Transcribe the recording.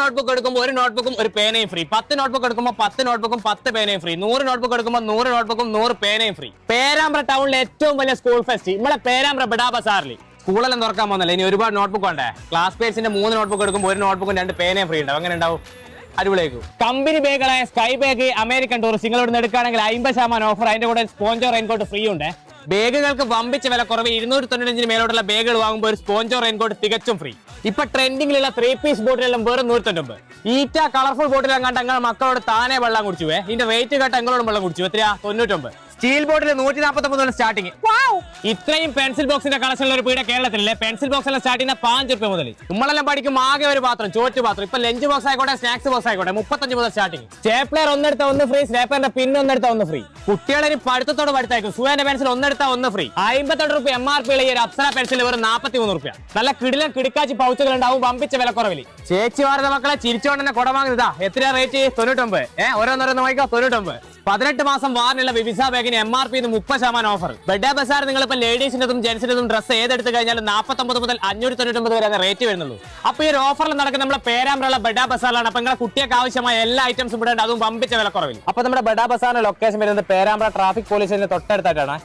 Notebook എടുക്കുമ്പോൾ ഒരു നോട്ട്ബുക്കും ഒരു പേനയും ഫ്രീ. 10 നോട്ട്ബുക്ക് എടുക്കുമ്പോൾ 10 നോട്ട്ബുക്കും 10 പേനയും ഫ്രീ. 100 നോട്ട്ബുക്ക് എടുക്കുമ്പോൾ 100 നോട്ട്ബുക്കും 100 പേനയും ഫ്രീ. പേരാമ്പ്ര ടൗണിലെ ഏറ്റവും വലിയ സ്കൂൾ ഫെസ്റ്റ് നമ്മളെ പേരാമ്പ്ര ബഡാ ബസാറിൽ. സ്കൂളെല്ലാം തുറക്കാൻ പോകുന്നില്ല, ഇനി ഒരുപാട് നോട്ട്ബുക്ക് വേണ്ടേ? ക്ലാസ് പേഴ്സിന്റെ 3 നോട്ട്ബുക്ക് എടുക്കുമ്പോൾ ഒരു നോട്ട്ബുക്കും 2 പേനയും ഫ്രീ ഉണ്ടാവും. അങ്ങനെ ഉണ്ടാവും. അടിപൊളിയായിരിക്കും. കമ്പനി ബാഗുകളായ സ്കൈ ബാഗ്, അമേരിക്കൻ ടൂറിസ്റ്റ് നിങ്ങൾ ഇവിടെ എടുക്കുകയാണെങ്കിൽ 50% ഓഫർ. അതിന്റെ കൂടെ സ്പോഞ്ചോ റെയിൻകോട്ട് ഫ്രീ ഉണ്ട്. ബാഗുകൾക്ക് വമ്പിച്ച വില കുറവ്. 295 മേലോട്ടുള്ള ബാഗുകൾ വാങ്ങുമ്പോൾ ഒരു സ്പോഞ്ചോ റെയിൻകോട്ട് തികച്ചും ഫ്രീ. ഇപ്പൊ ട്രെൻഡിങ്ങിലുള്ള 3 പീസ് ബോട്ടിലെല്ലാം വെറും 199. ഈറ്റ കളർഫുൾ ബോട്ടിലെല്ലാം കണ്ട നിങ്ങൾ മക്കളോട് താനെ വെള്ളം കുടിച്ചു. ഇതിന്റെ റേറ്റ് കേട്ട എങ്ങളോടും വെള്ളം കുടിച്ചു. എത്രയാ? 99. സ്റ്റീൽ ബോട്ടിൽ 149 മുതൽ സ്റ്റാർട്ടിങ്. ഇത്രയും പെൻസിൽ ബോക്സിന്റെ കളക്ഷനുള്ള ഒരു പീഡ കേരളത്തിലെ പെൻസിൽ ബോക്സ് എല്ലാം സ്റ്റാർട്ടിങ് 5 രൂപ മുതൽ. നമ്മളെല്ലാം പഠിക്കും ആകെ ഒരു പാത്രം, ചോറ്റ് പാത്രം. ഇപ്പൊ ലഞ്ച് ബോക്സ് ആയിക്കോട്ടെ, സ്നാക്സ് ബോക്സ് ആയിക്കോട്ടെ, 35 മുതൽ സ്റ്റാർട്ടിങ്. സ്റ്റേപ്ലർ ഒന്നെടുത്ത 1 ഫ്രീ. സ്റ്റേപ്ലറിന്റെ പിൻ ഒന്നെടുത്ത 1 ഫ്രീ. കുട്ടികളെ പഠിത്തത്തോട് പഠിത്തായിരിക്കും. സുവേന്റെ പെൻസിൽ ഒന്നെടുത്ത 1 ഫ്രീ. 52 രൂപ MRP ഉള്ള ഈ ഒരു അപ്സര പെൻസിൽ വെറും 43 രൂപ. നല്ല കിടിലൻ കിടക്കാച്ചി പൗച്ചുകൾ ഉണ്ടാവും വമ്പിച്ച വിലക്കുറവിൽ. ചേച്ചി വാർത്ത മക്കളെ ചിരിച്ചോണ്ട് തന്നെ കുട വാങ്ങുന്നതാ. എത്രയാ റേറ്റ്? 99. ഓരോന്നോരോന്ന് വാങ്ങിക്കോ, 99. 18 മാസം വാറിനുള്ള വിവിസ ബാഗിന് MRP 30% ഓഫർ. ബഡാ ബസാർ നിങ്ങളിപ്പോ ലേഡീസിന്റെതും ജെന്റ്സിന്റെതും ഡ്രസ്സ് ഏതെടുത്ത് കഴിഞ്ഞാലും 49 മുതൽ 599 വരെ റേറ്റ് വരുന്നുള്ളൂ. അപ്പൊ ഈ ഒരു ഓഫറിൽ നടക്കുന്ന നമ്മുടെ പേരാമ്പ്രയുള്ള ബഡാ ബസാറിലാണ്. അപ്പൊ നിങ്ങളുടെ കുട്ടികൾക്ക് ആവശ്യമായ എല്ലാ ഐറ്റംസും ഇവിടെ ഉണ്ട്, അതും വമ്പിച്ച വിലക്കുറവിൽ. അപ്പൊ നമ്മുടെ ബഡാ ബസാറിന്റെ ലൊക്കേഷൻ വരുന്നത് പേരാമ്പ്ര ട്രാഫിക് പോലീസിന്റെ തൊട്ടടുത്തായിട്ടാണ്.